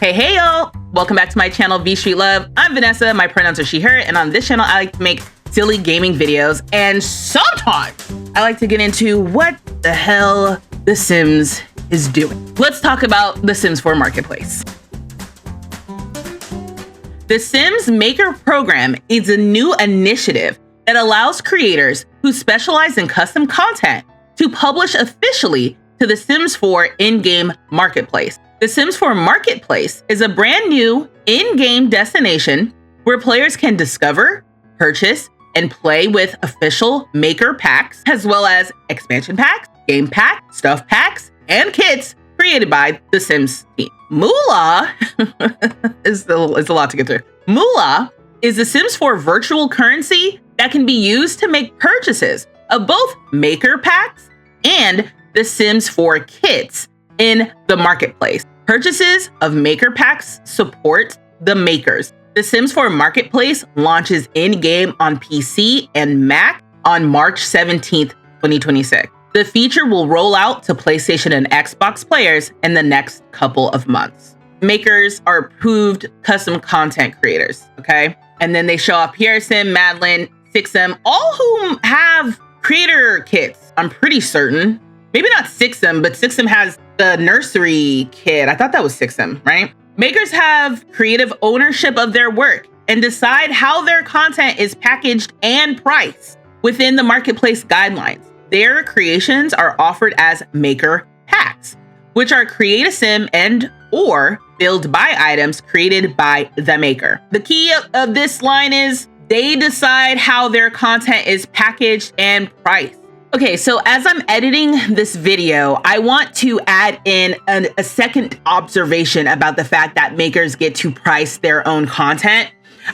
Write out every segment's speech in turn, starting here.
Hey y'all! Welcome back to my channel, vstreetlove. I'm Vanessa, my pronouns are she, her, and on this channel I like to make silly gaming videos, and sometimes I like to get into what the hell The Sims is doing. Let's talk about The Sims 4 Marketplace. The Sims Maker Program is a new initiative that allows creators who specialize in custom content to publish officially to The Sims 4 in-game marketplace. The Sims 4 Marketplace is a brand new in-game destination where players can discover, purchase, and play with official maker packs, as well as expansion packs, game packs, stuff packs, and kits created by the Sims team. Moola is a lot to get through. Moola is the Sims 4 virtual currency that can be used to make purchases of both maker packs and the Sims 4 kits in the marketplace. Purchases of maker packs support the makers. The Sims 4 Marketplace launches in-game on PC and Mac on March 17th, 2026. The feature will roll out to PlayStation and Xbox players in the next couple of months. Makers are approved custom content creators, okay? And then they show up here, Sim, Madeline, Sixem, all whom have creator kits, I'm pretty certain. Maybe not Sixem, but Sixem has the nursery kit. I thought that was Sixem, right? Makers have creative ownership of their work and decide how their content is packaged and priced within the marketplace guidelines. Their creations are offered as maker packs, which are create a sim and or build by items created by the maker. The key of this line is they decide how their content is packaged and priced. Okay, so as I'm editing this video, I want to add in a second observation about the fact that makers get to price their own content.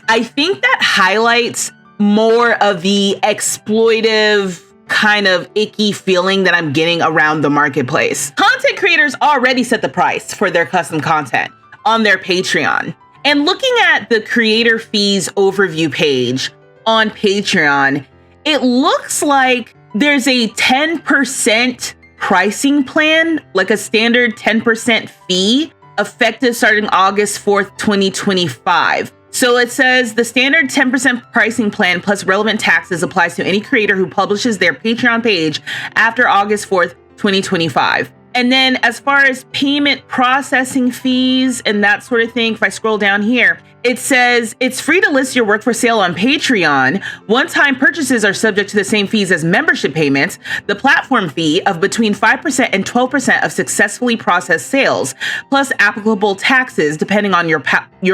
I think that highlights more of the exploitive kind of icky feeling that I'm getting around the marketplace. Content creators already set the price for their custom content on their Patreon. And looking at the creator fees overview page on Patreon, it looks like there's a 10% pricing plan, like a standard 10% fee, effective starting August 4th, 2025. So it says the standard 10% pricing plan plus relevant taxes applies to any creator who publishes their Patreon page after August 4th, 2025. And then as far as payment processing fees and that sort of thing, if I scroll down here, it says it's free to list your work for sale on Patreon. One-time purchases are subject to the same fees as membership payments. The platform fee of between 5% and 12% of successfully processed sales, plus applicable taxes depending on your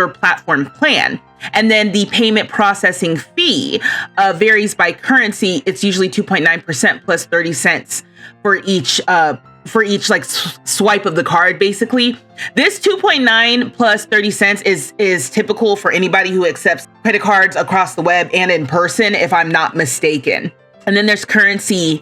platform plan. And then the payment processing fee varies by currency. It's usually 2.9% plus 30 cents for each like swipe of the card, basically. This 2.9 plus 30 cents is typical for anybody who accepts credit cards across the web and in person, if I'm not mistaken. And then there's currency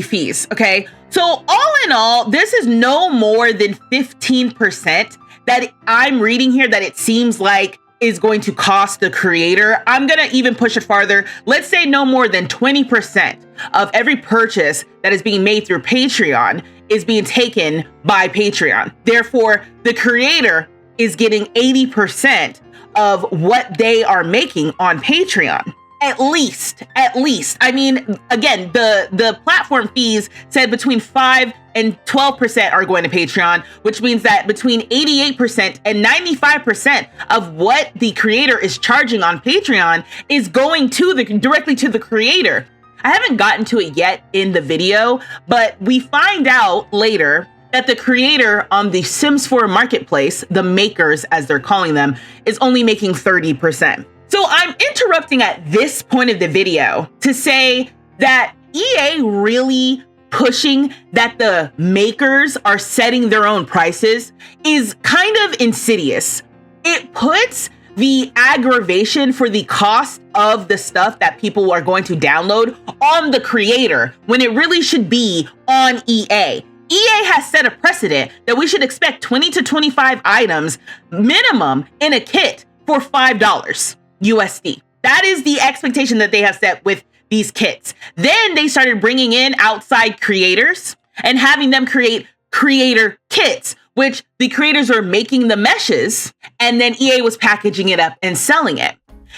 fees, okay? So all in all, this is no more than 15% that I'm reading here that it seems like is going to cost the creator. I'm gonna even push it farther. Let's say no more than 20% of every purchase that is being made through Patreon is being taken by Patreon. Therefore, the creator is getting 80% of what they are making on Patreon. At least. I mean, again, the platform fees said between 5 and 12% are going to Patreon, which means that between 88% and 95% of what the creator is charging on Patreon is going directly to the creator. I haven't gotten to it yet in the video, but we find out later that the creator on the Sims 4 Marketplace, the makers as they're calling them, is only making 30%. So I'm interrupting at this point of the video to say that EA really pushing that the makers are setting their own prices is kind of insidious. It puts the aggravation for the cost of the stuff that people are going to download on the creator when it really should be on EA. EA has set a precedent that we should expect 20 to 25 items minimum in a kit for $5 USD. That is the expectation that they have set with these kits. Then they started bringing in outside creators and having them create creator kits, which the creators were making the meshes and then EA was packaging it up and selling it.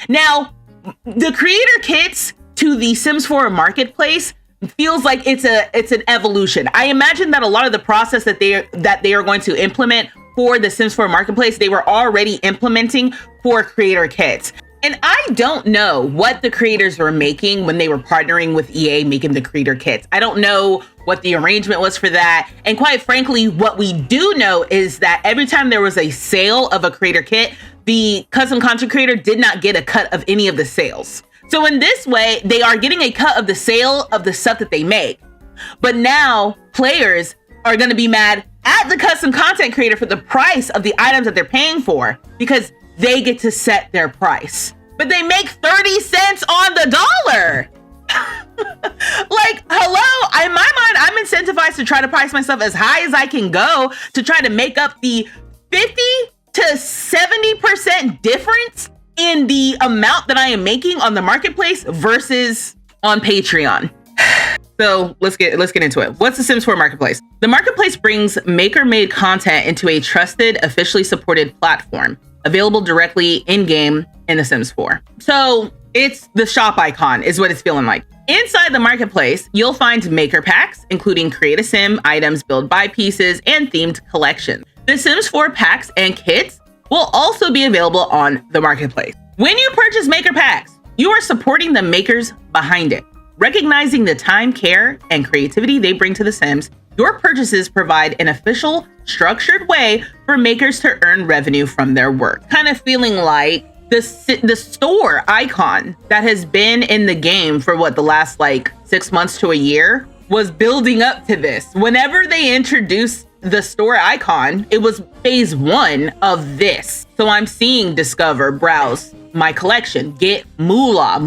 Now, the creator kits to the Sims 4 marketplace feels like it's an evolution. I imagine that a lot of the process that they are going to implement for the Sims 4 marketplace, they were already implementing for creator kits. And I don't know what the creators were making when they were partnering with EA making the creator kits. I don't know what the arrangement was for that. And quite frankly, what we do know is that every time there was a sale of a creator kit, the custom content creator did not get a cut of any of the sales. So in this way, they are getting a cut of the sale of the stuff that they make. But now players are going to be mad at the custom content creator for the price of the items that they're paying for because they get to set their price. But they make 30 cents on the dollar. Like, hello, in my mind, I'm incentivized to try to price myself as high as I can go to try to make up the 50 to 70% difference in the amount that I am making on the marketplace versus on Patreon. So let's get into it. What's the Sims 4 marketplace? The marketplace brings maker-made content into a trusted, officially supported platform, available directly in-game in The Sims 4. So it's the shop icon is what it's feeling like. Inside the marketplace, you'll find maker packs, including Create a Sim items, build by pieces, and themed collections. The Sims 4 packs and kits will also be available on the marketplace. When you purchase maker packs, you are supporting the makers behind it. Recognizing the time, care, and creativity they bring to The Sims, your purchases provide an official, structured way for makers to earn revenue from their work. Kind of feeling like the store icon that has been in the game for the last 6 months to a year was building up to this. Whenever they introduced the store icon, it was phase 1 of this. So I'm seeing discover, browse my collection, get Moola.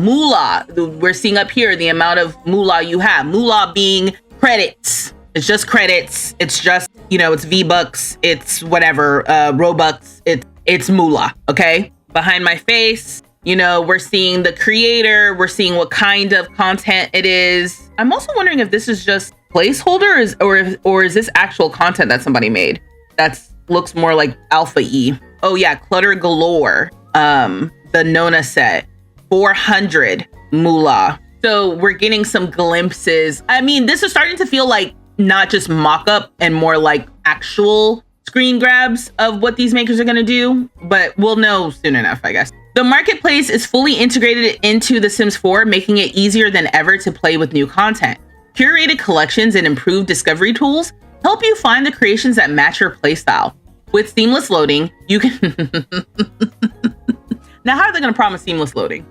We're seeing up here the amount of Moola you have. Moola being credits. It's just credits. It's just, it's V-Bucks. It's whatever, Robux. It's Moola, okay? Behind my face, we're seeing the creator. We're seeing what kind of content it is. I'm also wondering if this is just placeholder or is this actual content that somebody made that looks more like alpha E. Oh yeah, clutter galore. The Nona set, 400 Moola. So we're getting some glimpses. I mean, this is starting to feel like not just mock-up and more like actual screen grabs of what these makers are going to do, but we'll know soon enough, I guess. The marketplace is fully integrated into The Sims 4, making it easier than ever to play with new content. Curated collections and improved discovery tools help you find the creations that match your playstyle. With seamless loading, you can... Now, how are they going to promise seamless loading?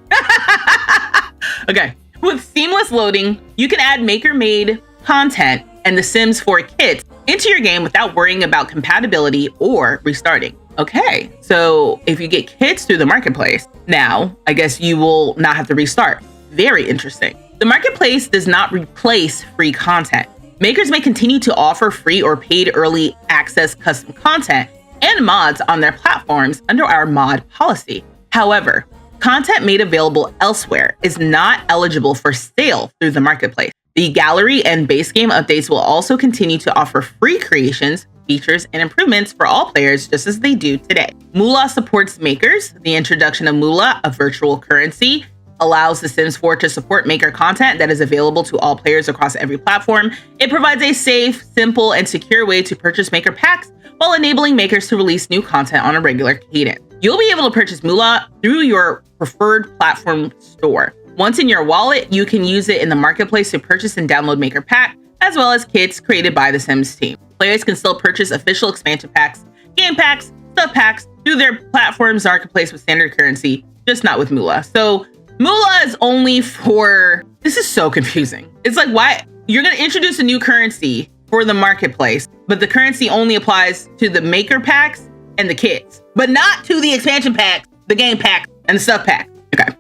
Okay. With seamless loading, you can add maker-made content and The Sims 4 kits into your game without worrying about compatibility or restarting. Okay, so if you get kits through the marketplace, now I guess you will not have to restart. Very interesting. The marketplace does not replace free content. Makers may continue to offer free or paid early access custom content and mods on their platforms under our mod policy. However, content made available elsewhere is not eligible for sale through the marketplace. The gallery and base game updates will also continue to offer free creations, features, and improvements for all players just as they do today. Moola supports makers. The introduction of Moola, a virtual currency, allows The Sims 4 to support maker content that is available to all players across every platform. It provides a safe, simple, and secure way to purchase maker packs while enabling makers to release new content on a regular cadence. You'll be able to purchase Moola through your preferred platform store. Once in your wallet, you can use it in the marketplace to purchase and download maker pack, as well as kits created by the Sims team. Players can still purchase official expansion packs, game packs, stuff packs through their platform's marketplace with standard currency, just not with Moola. So Moola is only for, this is so confusing. It's like, why? You're going to introduce a new currency for the marketplace, but the currency only applies to the maker packs and the kits, but not to the expansion packs, the game packs, and the stuff packs. Okay.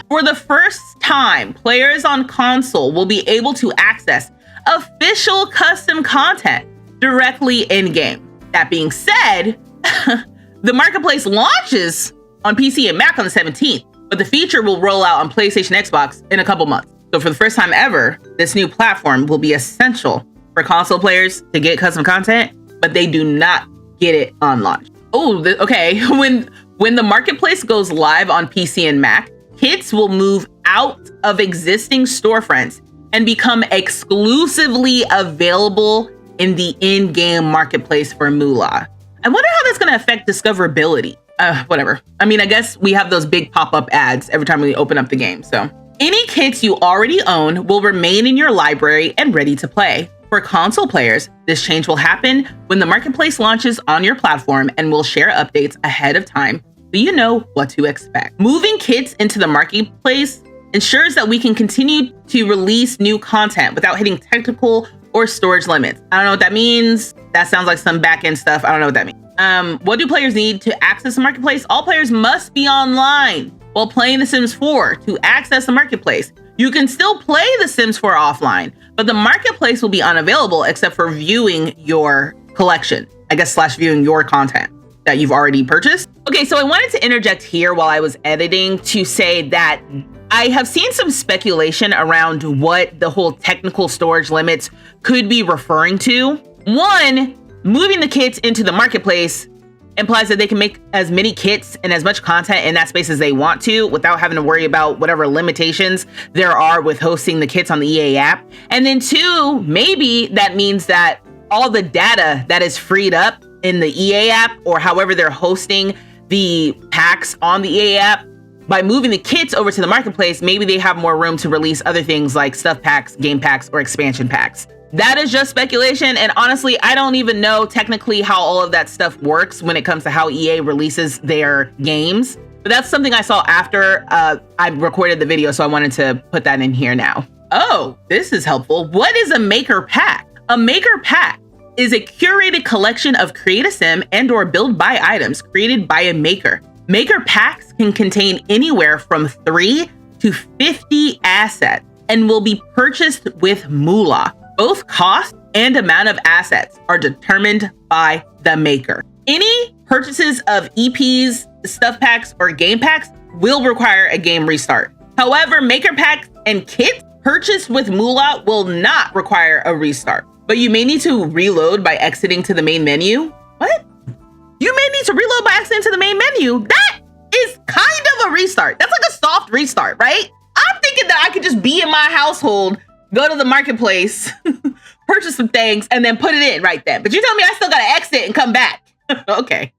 For the first time, players on console will be able to access official custom content directly in-game. That being said, the marketplace launches on PC and Mac on the 17th, but the feature will roll out on PlayStation, Xbox in a couple months. So for the first time ever, this new platform will be essential for console players to get custom content but they do not get it on launch. Oh, okay. When the marketplace goes live on PC and Mac, kits will move out of existing storefronts and become exclusively available in the in-game marketplace for Moola. I wonder how that's going to affect discoverability. Whatever. I mean, I guess we have those big pop-up ads every time we open up the game. So any kits you already own will remain in your library and ready to play. For console players, this change will happen when the marketplace launches on your platform, and will share updates ahead of time so you know what to expect. Moving kits into the marketplace ensures that we can continue to release new content without hitting technical or storage limits. I don't know what that means. That sounds like some back-end stuff. I don't know what that means. What do players need to access the marketplace? All players must be online while playing The Sims 4 to access the marketplace. You can still play The Sims 4 offline, but the marketplace will be unavailable except for viewing your collection, I guess, / viewing your content that you've already purchased. Okay, so I wanted to interject here while I was editing to say that I have seen some speculation around what the whole technical storage limits could be referring to. One, moving the kits into the marketplace implies that they can make as many kits and as much content in that space as they want to without having to worry about whatever limitations there are with hosting the kits on the EA app. And then two, maybe that means that all the data that is freed up in the EA app, or however they're hosting the packs on the EA app, by moving the kits over to the marketplace, maybe they have more room to release other things like stuff packs, game packs, or expansion packs. That is just speculation, and honestly, I don't even know technically how all of that stuff works when it comes to how EA releases their games. But that's something I saw after I recorded the video, so I wanted to put that in here now. Oh, this is helpful. What is a maker pack? A maker pack is a curated collection of create a sim and or build by items created by a maker. Maker packs can contain anywhere from 3 to 50 assets and will be purchased with Moola. Both cost and amount of assets are determined by the maker. Any purchases of EPs, stuff packs, or game packs will require a game restart. However, maker packs and kits purchased with Moola will not require a restart, but you may need to reload by exiting to the main menu. What? You may need to reload by exiting to the main menu? That is kind of a restart. That's like a soft restart, right? I'm thinking that I could just be in my household, go to the marketplace, purchase some things, and then put it in right then. But you tell me I still gotta exit and come back. Okay.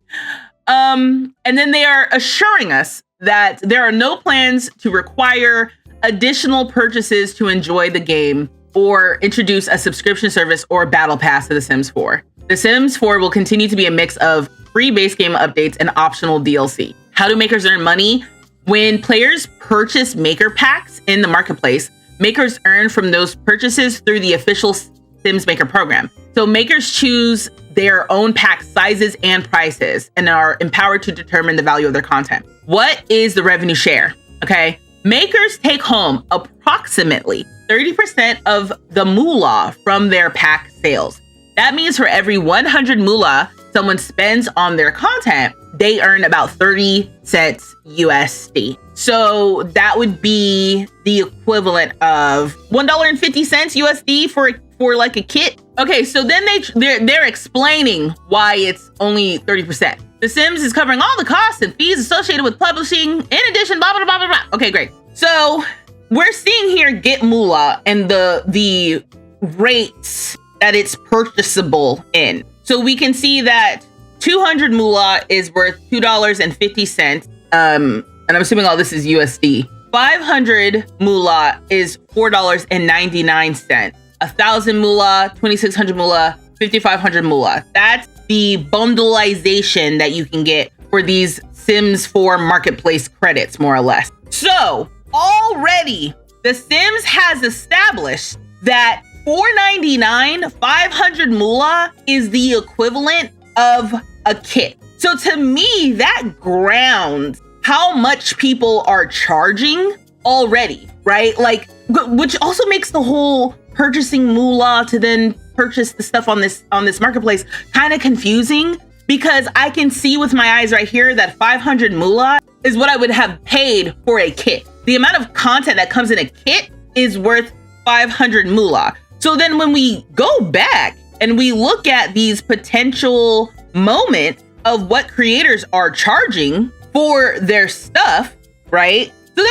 And then they are assuring us that there are no plans to require additional purchases to enjoy the game or introduce a subscription service or battle pass to The Sims 4. The Sims 4 will continue to be a mix of free base game updates and optional DLC. How do makers earn money? When players purchase maker packs in the marketplace, makers earn from those purchases through the official Sims Maker program. So makers choose their own pack sizes and prices and are empowered to determine the value of their content. What is the revenue share? Okay, makers take home approximately 30% of the moolah from their pack sales. That means for every 100 moolah someone spends on their content, they earn about 30 cents USD. So that would be the equivalent of $1.50 USD for like a kit. Okay, so then they're explaining why it's only 30%. The Sims is covering all the costs and fees associated with publishing. In addition, blah blah blah blah blah. Okay, great. So we're seeing here get moolah and the rates that it's purchasable in. So we can see that 200 moolah is worth $2.50. And I'm assuming all this is USD. 500 moolah is $4.99. 1,000 moolah, 2,600 moolah, 5,500 moolah. That's the bundleization that you can get for these Sims 4 marketplace credits, more or less. So already The Sims has established that $4.99, 500 moolah is the equivalent of a kit. So to me, that grounds how much people are charging already, right? Like, which also makes the whole purchasing moolah to then purchase the stuff on this marketplace kind of confusing, because I can see with my eyes right here that 500 moolah is what I would have paid for a kit. The amount of content that comes in a kit is worth 500 moolah. So then when we go back and we look at these potential moments of what creators are charging for their stuff, right? So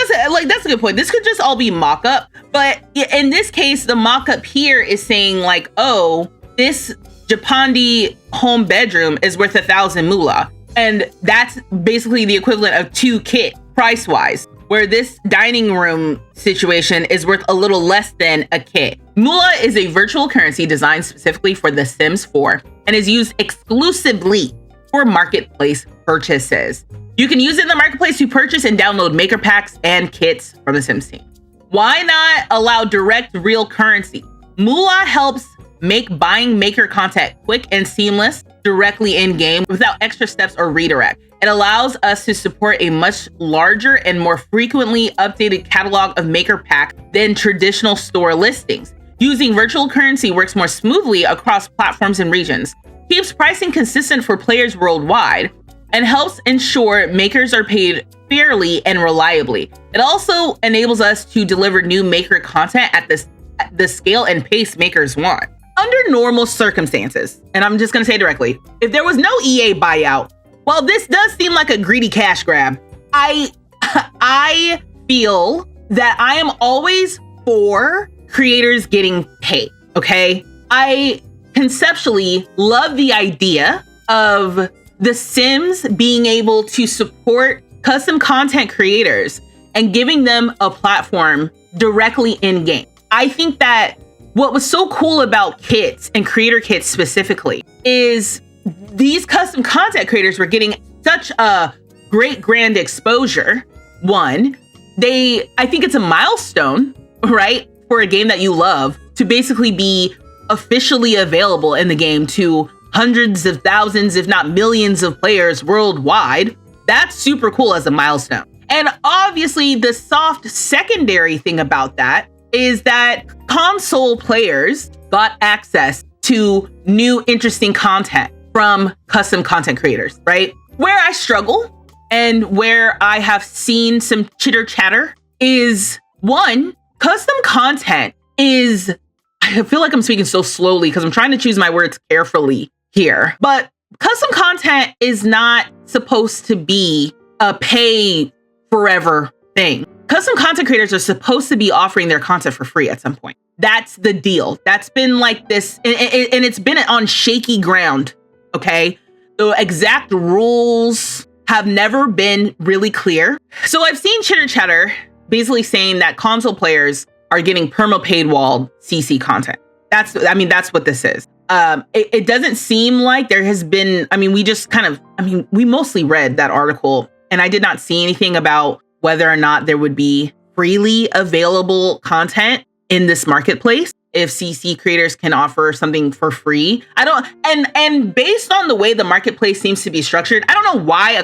that's a good point. This could just all be mock-up, but in this case, the mock-up here is saying like, oh, this Japandi home bedroom is worth 1,000 moolah. And that's basically the equivalent of 2 kit price-wise, where this dining room situation is worth a little less than a kit. Moola is a virtual currency designed specifically for The Sims 4 and is used exclusively for marketplace purchases. You can use it in the marketplace to purchase and download maker packs and kits from the Sims team. Why not allow direct real currency? Moola helps make buying maker content quick and seamless directly in-game without extra steps or redirect. It allows us to support a much larger and more frequently updated catalog of maker packs than traditional store listings. Using virtual currency works more smoothly across platforms and regions, keeps pricing consistent for players worldwide, and helps ensure makers are paid fairly and reliably. It also enables us to deliver new maker content at the scale and pace makers want. Under normal circumstances, and I'm just gonna say directly, if there was no EA buyout, while this does seem like a greedy cash grab, I feel that I am always for creators getting paid, okay? I conceptually love the idea of The Sims being able to support custom content creators and giving them a platform directly in-game. I think that what was so cool about kits and creator kits specifically is these custom content creators were getting such a great grand exposure. One, I think it's a milestone, right? For a game that you love to basically be officially available in the game to hundreds of thousands, if not millions of players worldwide. That's super cool as a milestone. And obviously the soft secondary thing about that is that console players got access to new interesting content from custom content creators, right? Where I struggle and where I have seen some chitter chatter is one, custom content is, I feel like I'm speaking so slowly because I'm trying to choose my words carefully here, but custom content is not supposed to be a pay forever thing. Custom content creators are supposed to be offering their content for free at some point. That's the deal. That's been like this, and it's been on shaky ground, okay? The exact rules have never been really clear. So I've seen chitter chatter basically saying that console players are getting perma-paywalled CC content. That's what this is. It doesn't seem like there has been, we mostly read that article and I did not see anything about whether or not there would be freely available content in this marketplace if CC creators can offer something for free. And based on the way the marketplace seems to be structured, I don't know why a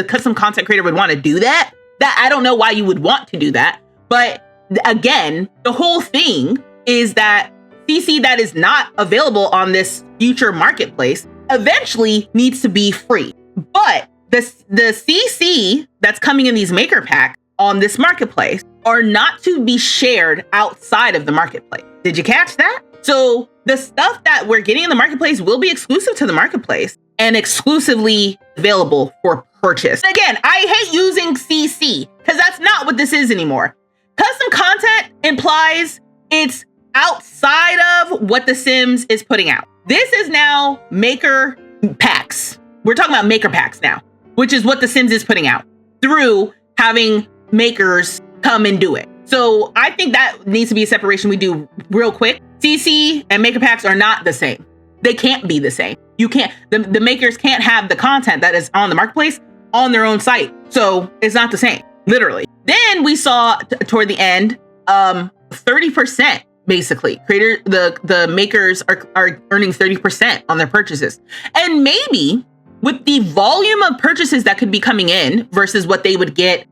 custom content creator would want to do that. I don't know why you would want to do that. But again, the whole thing is that CC that is not available on this future marketplace eventually needs to be free. But the CC that's coming in these maker packs on this marketplace are not to be shared outside of the marketplace. Did you catch that? So the stuff that we're getting in the marketplace will be exclusive to the marketplace and exclusively available for purchase. Again, I hate using CC because that's not what this is anymore. Custom content implies it's outside of what The Sims is putting out. This is now maker packs. We're talking about maker packs now, which is what The Sims is putting out through having makers come and do it. So I think that needs to be a separation we do real quick. CC and maker packs are not the same. They can't be the same. You can't, the makers can't have the content that is on the marketplace on their own site. So it's not the same, literally. Then we saw toward the end, 30%. Basically, the makers are earning 30% on their purchases. And maybe with the volume of purchases that could be coming in versus what they would get,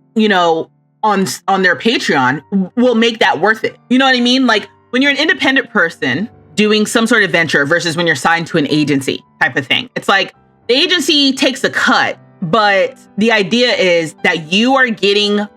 on their Patreon will make that worth it. You know what I mean? Like when you're an independent person doing some sort of venture versus when you're signed to an agency type of thing. It's like the agency takes a cut, but the idea is that you are getting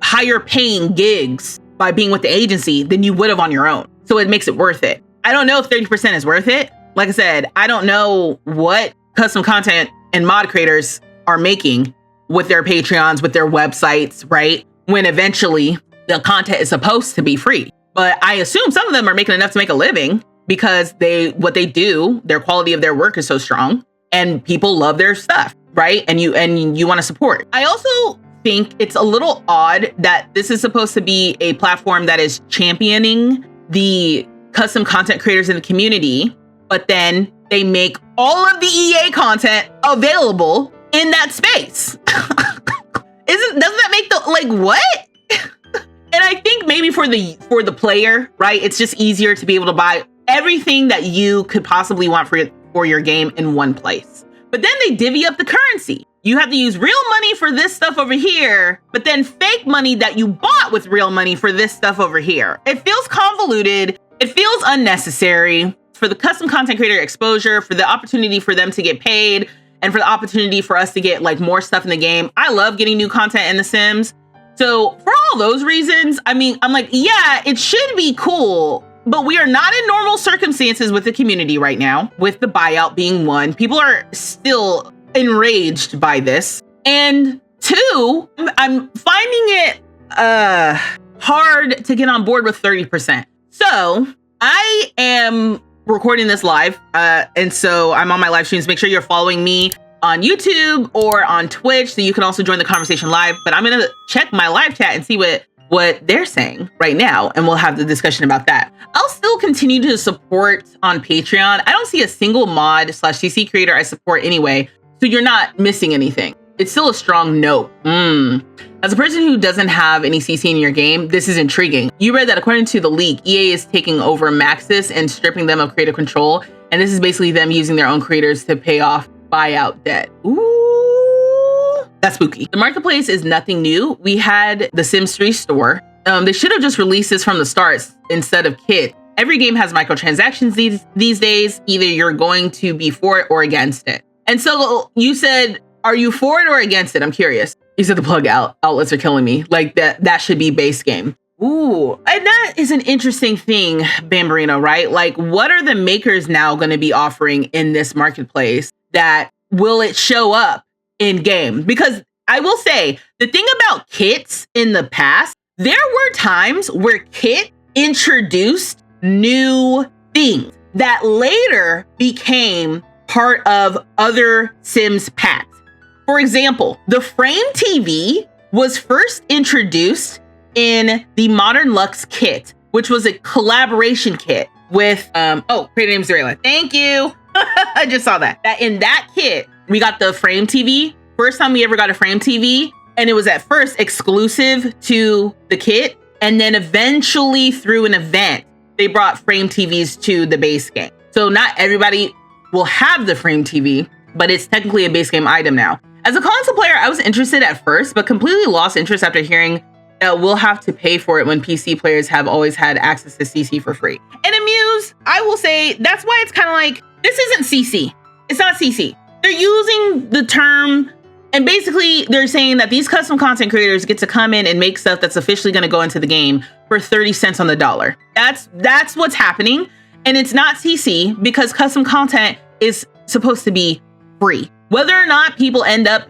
higher paying gigs by being with the agency than you would have on your own. So it makes it worth it. I don't know if 30% is worth it. Like I said, I don't know what custom content and mod creators are making with their Patreons, with their websites, right? When eventually the content is supposed to be free. But I assume some of them are making enough to make a living because what they do, their quality of their work is so strong and people love their stuff, right? And you want to support. I also think it's a little odd that this is supposed to be a platform that is championing the custom content creators in the community, but then they make all of the EA content available in that space. Doesn't that make what? And I think maybe for the player, right? It's just easier to be able to buy everything that you could possibly want for your game in one place. But then they divvy up the currency. You have to use real money for this stuff over here, but then fake money that you bought with real money for this stuff over here. It feels convoluted. It feels unnecessary for the custom content creator exposure, for the opportunity for them to get paid, and for the opportunity for us to get more stuff in the game. I love getting new content in The Sims. So for all those reasons, I mean, I'm like, yeah, it should be cool, but we are not in normal circumstances with the community right now, with the buyout being one. People are still enraged by this. And two, I'm finding it hard to get on board with 30%. So I am recording this live. And so I'm on my live streams. Make sure you're following me on YouTube or on Twitch so you can also join the conversation live. But I'm going to check my live chat and see what they're saying right now. And we'll have the discussion about that. I'll still continue to support on Patreon. I don't see a single mod/CC creator I support anyway. So you're not missing anything. It's still a strong note. As a person who doesn't have any CC in your game, this is intriguing. You read that according to the leak, EA is taking over Maxis and stripping them of creative control. And this is basically them using their own creators to pay off buyout debt. Ooh, that's spooky. The marketplace is nothing new. We had the Sims 3 store. They should have just released this from the start instead of kit. Every game has microtransactions these days. Either you're going to be for it or against it. And so you said, are you for it or against it? I'm curious. You said the plug outlets are killing me. Like that should be base game. Ooh, and that is an interesting thing, Bambarino, right? Like, what are the makers now going to be offering in this marketplace that will it show up in game? Because I will say the thing about kits in the past, there were times where kit introduced new things that later became part of other Sims packs. For example, the Frame TV was first introduced in the Modern Luxe kit, which was a collaboration kit with, creator name Zarela. Thank you. I just saw that. In that kit, we got the Frame TV. First time we ever got a Frame TV. And it was at first exclusive to the kit. And then eventually through an event, they brought Frame TVs to the base game. So not everybody will have the Frame TV, but it's technically a base game item now. As a console player, I was interested at first, but completely lost interest after hearing that we'll have to pay for it when PC players have always had access to CC for free. And Amuse, I will say, that's why it's kind of like, this isn't CC. It's not CC. They're using the term, and basically they're saying that these custom content creators get to come in and make stuff that's officially going to go into the game for 30 cents on the dollar. That's what's happening. And it's not CC because custom content is supposed to be free. Whether or not people end up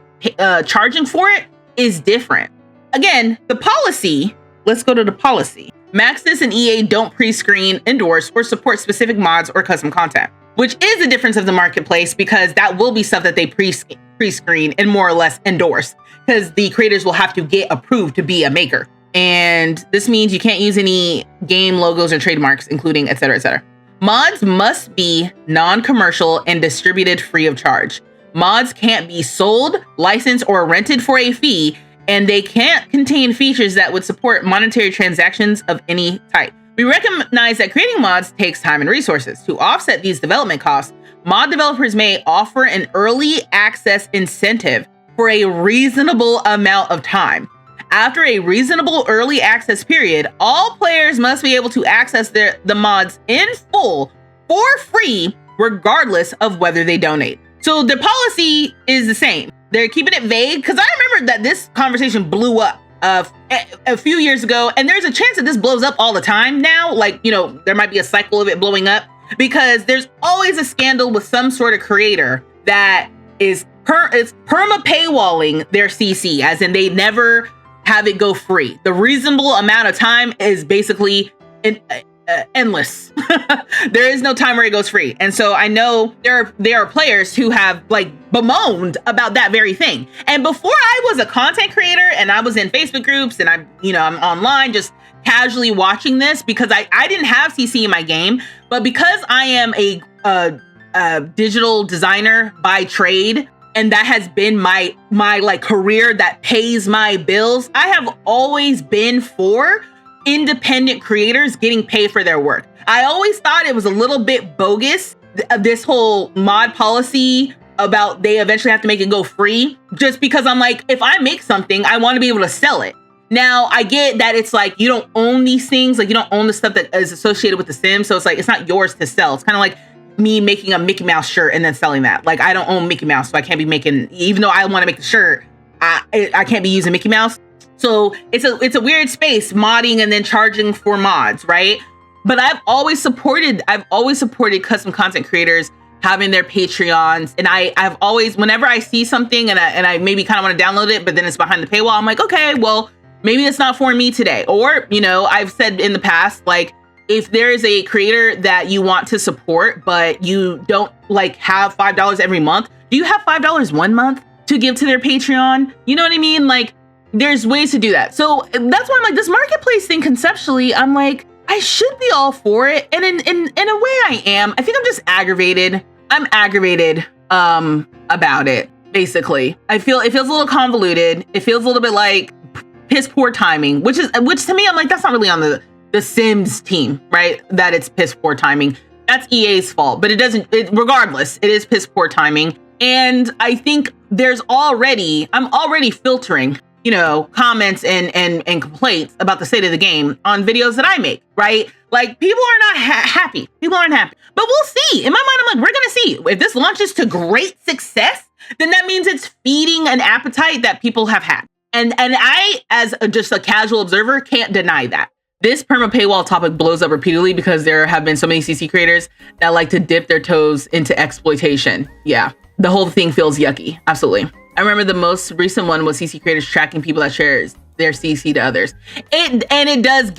charging for it is different. Again, the policy, let's go to the policy. Maxis and EA don't pre-screen, endorse, or support specific mods or custom content, which is a difference of the marketplace because that will be stuff that they pre-screen and more or less endorse because the creators will have to get approved to be a maker. And this means you can't use any game logos or trademarks, including et cetera, et cetera. Mods must be non-commercial and distributed free of charge. Mods can't be sold, licensed, or rented for a fee, and they can't contain features that would support monetary transactions of any type. We recognize that creating mods takes time and resources. To offset these development costs, mod developers may offer an early access incentive for a reasonable amount of time. After a reasonable early access period, all players must be able to access the mods in full for free, regardless of whether they donate. So the policy is the same. They're keeping it vague because I remember that this conversation blew up of a few years ago, and there's a chance that this blows up all the time now. Like, you know, there might be a cycle of it blowing up because there's always a scandal with some sort of creator that is perma paywalling their CC, as in they never have it go free. The reasonable amount of time is basically endless. There is no time where it goes free. And so I know there are players who have like bemoaned about that very thing. And before I was a content creator and I was in Facebook groups and I'm online just casually watching this because I didn't have CC in my game, but because I am a digital designer by trade, and that has been my like career that pays my bills, I have always been for independent creators getting paid for their work. I always thought it was a little bit bogus, this whole mod policy about they eventually have to make it go free, just because I'm like, if I make something, I want to be able to sell it. Now, I get that it's like, you don't own these things, like you don't own the stuff that is associated with The Sims, so it's like, it's not yours to sell. It's kind of like me making a Mickey Mouse shirt and then selling that. Like, I don't own Mickey Mouse, so I can't be making, even though I want to make the shirt, I can't be using Mickey Mouse. So it's a weird space, modding and then charging for mods, right? But I've always supported custom content creators having their Patreons, and I've always, whenever I see something and I maybe kind of want to download it, but then it's behind the paywall, I'm like, okay, well, maybe it's not for me today. Or, you know, I've said in the past, like, if there is a creator that you want to support, but you don't like have $5 every month, do you have $5 one month to give to their Patreon? You know what I mean? Like, there's ways to do that. So that's why I'm like, this marketplace thing conceptually, I'm like, I should be all for it. And in a way I am. I think I'm just aggravated. I'm aggravated about it, basically. It feels a little convoluted. It feels a little bit like piss poor timing, which to me, I'm like, that's not really on the Sims team, right? That it's piss poor timing. That's EA's fault, but regardless, it is piss poor timing. And I think I'm already filtering, you know, comments and complaints about the state of the game on videos that I make, right? Like, people are not happy. People aren't happy. But we'll see. In my mind, I'm like, we're going to see. If this launches to great success, then that means it's feeding an appetite that people have had. And I, as just a casual observer, can't deny that. This perma paywall topic blows up repeatedly because there have been so many CC creators that like to dip their toes into exploitation. Yeah, the whole thing feels yucky. Absolutely. I remember the most recent one was CC creators tracking people that share their CC to others. It does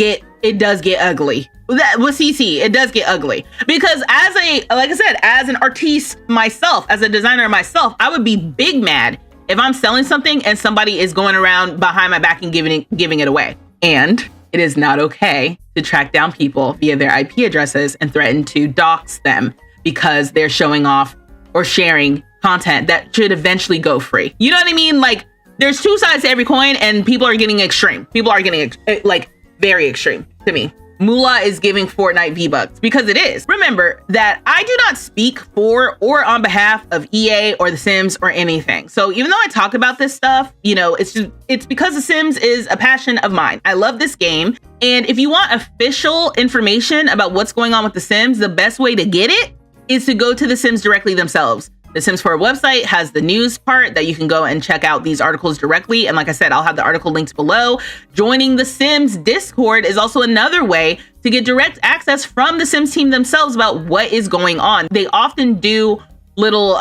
get ugly. That with CC, it does get ugly because like I said, as an artiste myself, as a designer myself, I would be big mad if I'm selling something and somebody is going around behind my back and giving it away. And it is not okay to track down people via their IP addresses and threaten to dox them because they're showing off or sharing content that should eventually go free. You know what I mean? Like, there's two sides to every coin, and people are getting extreme. People are getting like very extreme to me. Moola is giving Fortnite V-Bucks because it is. Remember that I do not speak for or on behalf of EA or The Sims or anything. So even though I talk about this stuff, you know, it's because The Sims is a passion of mine. I love this game. And if you want official information about what's going on with The Sims, the best way to get it is to go to The Sims directly themselves. The Sims 4 website has the news part that you can go and check out these articles directly. And like I said, I'll have the article linked below. Joining the Sims Discord is also another way to get direct access from the Sims team themselves about what is going on. They often do little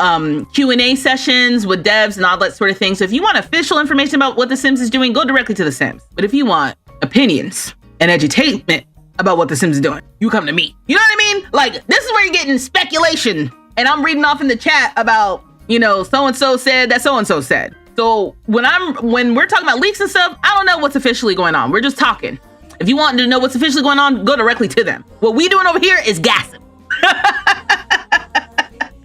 Q&A sessions with devs and all that sort of thing. So if you want official information about what the Sims is doing, go directly to the Sims. But if you want opinions and edutainment about what the Sims is doing, you come to me. You know what I mean? Like, this is where you're getting speculation. And I'm reading off in the chat about, you know, so-and-so said that so-and-so said. So when we're talking about leaks and stuff, I don't know what's officially going on. We're just talking. If you want to know what's officially going on, go directly to them. What we doing over here is gossip.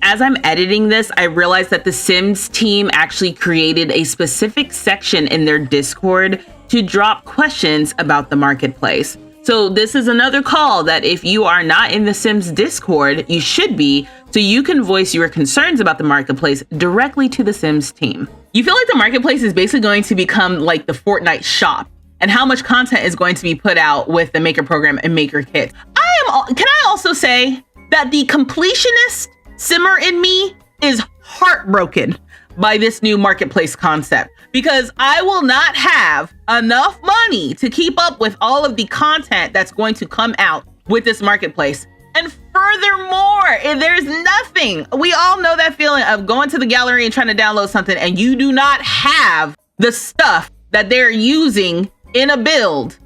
As I'm editing this, I realized that the Sims team actually created a specific section in their Discord to drop questions about the marketplace. So this is another call that if you are not in the Sims Discord, you should be, so you can voice your concerns about the marketplace directly to the Sims team. You feel like the marketplace is basically going to become like the Fortnite shop, and how much content is going to be put out with the Maker program and Maker Kit. Can I also say that the completionist simmer in me is heartbroken by this new marketplace concept because I will not have enough money to keep up with all of the content that's going to come out with this marketplace. And furthermore, there's nothing. We all know that feeling of going to the gallery and trying to download something and you do not have the stuff that they're using in a build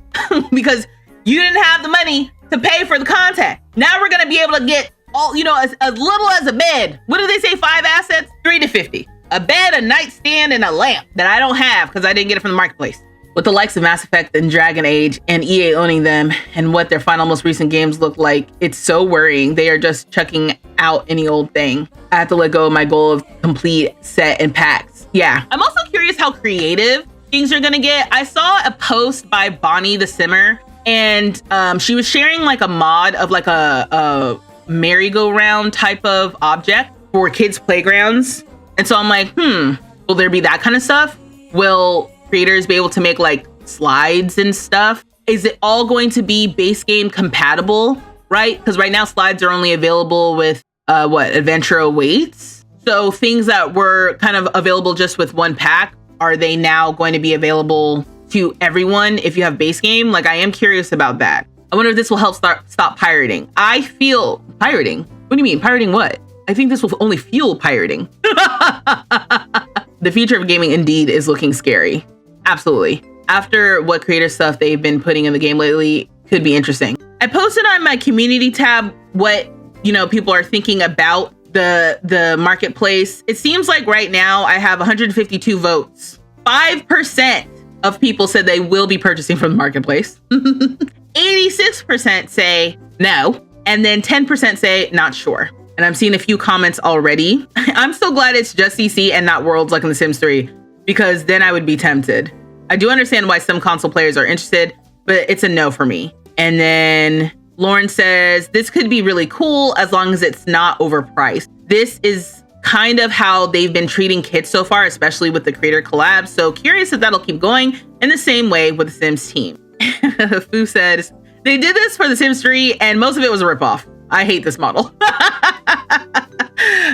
because you didn't have the money to pay for the content. Now we're going to be able to get all, as little as a bed. What do they say? 5 assets? 3 to 50. A bed, a nightstand, and a lamp that I don't have because I didn't get it from the marketplace. With the likes of Mass Effect and Dragon Age and EA owning them and what their final most recent games look like, it's so worrying. They are just chucking out any old thing. I have to let go of my goal of complete set and packs. Yeah. I'm also curious how creative things are going to get. I saw a post by Bonnie the Simmer and she was sharing like a mod of like a merry-go-round type of object for kids' playgrounds. And so I'm like, will there be that kind of stuff? Will creators be able to make like slides and stuff? Is it all going to be base game compatible, right? Because right now slides are only available with Adventure Awaits. So things that were kind of available just with one pack, are they now going to be available to everyone if you have base game? Like, I am curious about that. I wonder if this will help stop pirating. I feel pirating. What do you mean? Pirating what? I think this will only fuel pirating. The future of gaming indeed is looking scary. Absolutely. After what creator stuff they've been putting in the game lately could be interesting. I posted on my community tab what, people are thinking about the marketplace. It seems like right now I have 152 votes. 5% of people said they will be purchasing from the marketplace. 86% say no. And then 10% say not sure. And I'm seeing a few comments already. I'm so glad it's just CC and not Worlds like in The Sims 3, because then I would be tempted. I do understand why some console players are interested, but it's a no for me. And then Lauren says, this could be really cool as long as it's not overpriced. This is kind of how they've been treating kids so far, especially with the creator collabs. So curious if that'll keep going in the same way with the Sims team. Fu says, they did this for The Sims 3 and most of it was a ripoff. I hate this model.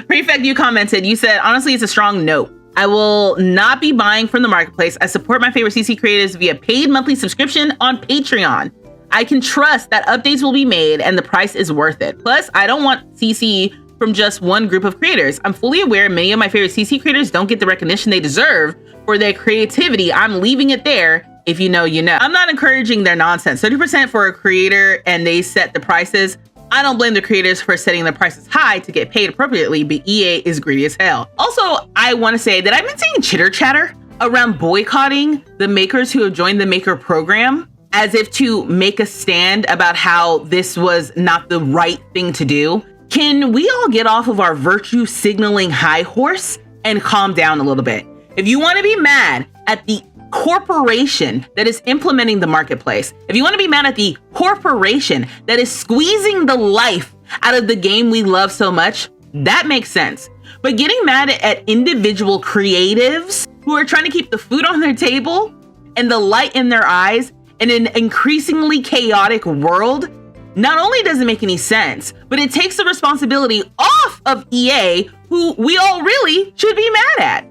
Prefect, you commented, you said, honestly, it's a strong no. I will not be buying from the marketplace. I support my favorite CC creators via paid monthly subscription on Patreon. I can trust that updates will be made and the price is worth it. Plus, I don't want CC from just one group of creators. I'm fully aware many of my favorite CC creators don't get the recognition they deserve for their creativity. I'm leaving it there. If you know, you know. I'm not encouraging their nonsense. 30% for a creator and they set the prices. I don't blame the creators for setting the prices high to get paid appropriately, but EA is greedy as hell. Also, I want to say that I've been seeing chitter chatter around boycotting the makers who have joined the maker program as if to make a stand about how this was not the right thing to do. Can we all get off of our virtue signaling high horse and calm down a little bit? If you want to be mad at the corporation that is implementing the marketplace, if you want to be mad at the corporation that is squeezing the life out of the game we love so much, that makes sense. But getting mad at individual creatives who are trying to keep the food on their table and the light in their eyes in an increasingly chaotic world, not only doesn't make any sense, but it takes the responsibility off of EA, who we all really should be mad at.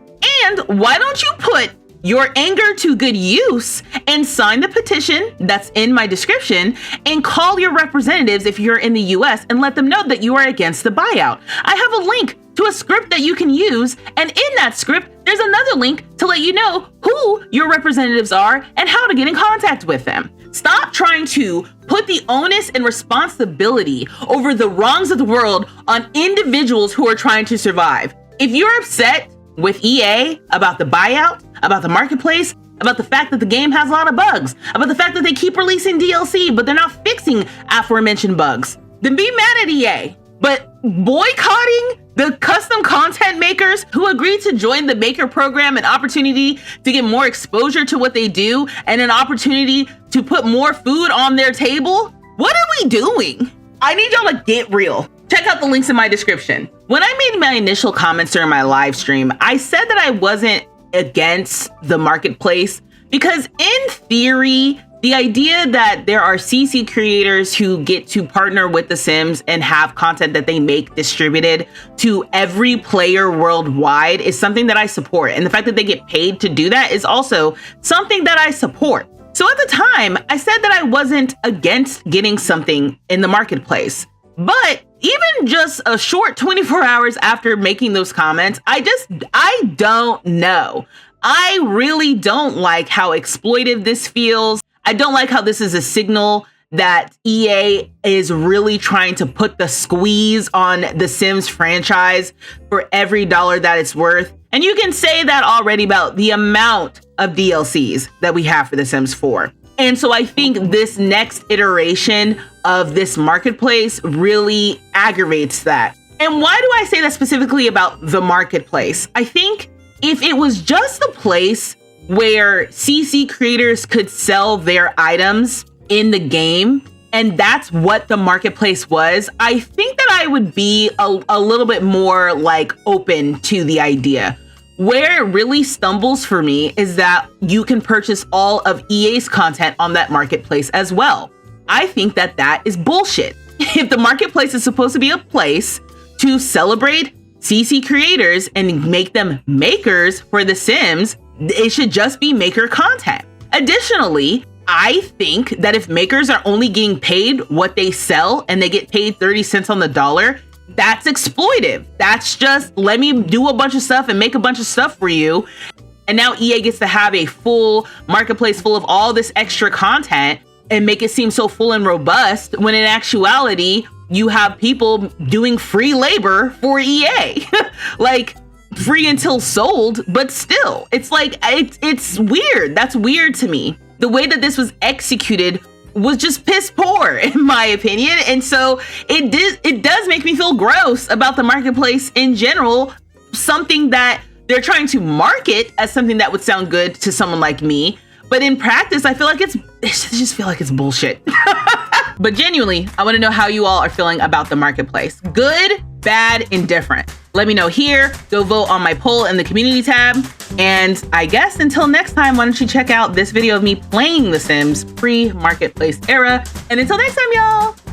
And why don't you put your anger to good use and sign the petition that's in my description and call your representatives if you're in the US and let them know that you are against the buyout. I have a link to a script that you can use, and in that script, there's another link to let you know who your representatives are and how to get in contact with them. Stop trying to put the onus and responsibility over the wrongs of the world on individuals who are trying to survive. If you're upset with EA about the buyout, about the marketplace, about the fact that the game has a lot of bugs, about the fact that they keep releasing DLC, but they're not fixing aforementioned bugs, then be mad at EA. But boycotting the custom content makers who agreed to join the maker program, an opportunity to get more exposure to what they do and an opportunity to put more food on their table? What are we doing? I need y'all to get real. Check out the links in my description. When I made my initial comments during my live stream, I said that I wasn't against the marketplace because in theory, The idea that there are CC creators who get to partner with The Sims and have content that they make distributed to every player worldwide is something that I support. And the fact that they get paid to do that is also something that I support. So at the time, I said that I wasn't against getting something in the marketplace. But even just a short 24 hours after making those comments, I don't know. I really don't like how exploitive this feels. I don't like how this is a signal that EA is really trying to put the squeeze on the Sims franchise for every dollar that it's worth. And you can say that already about the amount of DLCs that we have for The Sims 4. And so I think this next iteration of this marketplace really aggravates that. And why do I say that specifically about the marketplace? I think if it was just a place where CC creators could sell their items in the game, and that's what the marketplace was, I think that I would be a little bit more like open to the idea. Where it really stumbles for me is that you can purchase all of EA's content on that marketplace as well. I think that that is bullshit. If the marketplace is supposed to be a place to celebrate CC creators and make them makers for The Sims, it should just be maker content. Additionally, I think that if makers are only getting paid what they sell and they get paid 30 cents on the dollar, that's exploitive. That's just, let me do a bunch of stuff and make a bunch of stuff for you. And now EA gets to have a full marketplace full of all this extra content and make it seem so full and robust, when in actuality, you have people doing free labor for EA. Like, free until sold, but still, it's like, it's weird. That's weird to me. The way that this was executed was just piss poor, in my opinion. And so it does make me feel gross about the marketplace in general, something that they're trying to market as something that would sound good to someone like me. But in practice, I just feel like it's bullshit. But genuinely, I want to know how you all are feeling about the marketplace. Good, bad, indifferent. Let me know here. Go vote on my poll in the community tab. And I guess until next time, why don't you check out this video of me playing The Sims pre-marketplace era. And until next time, y'all.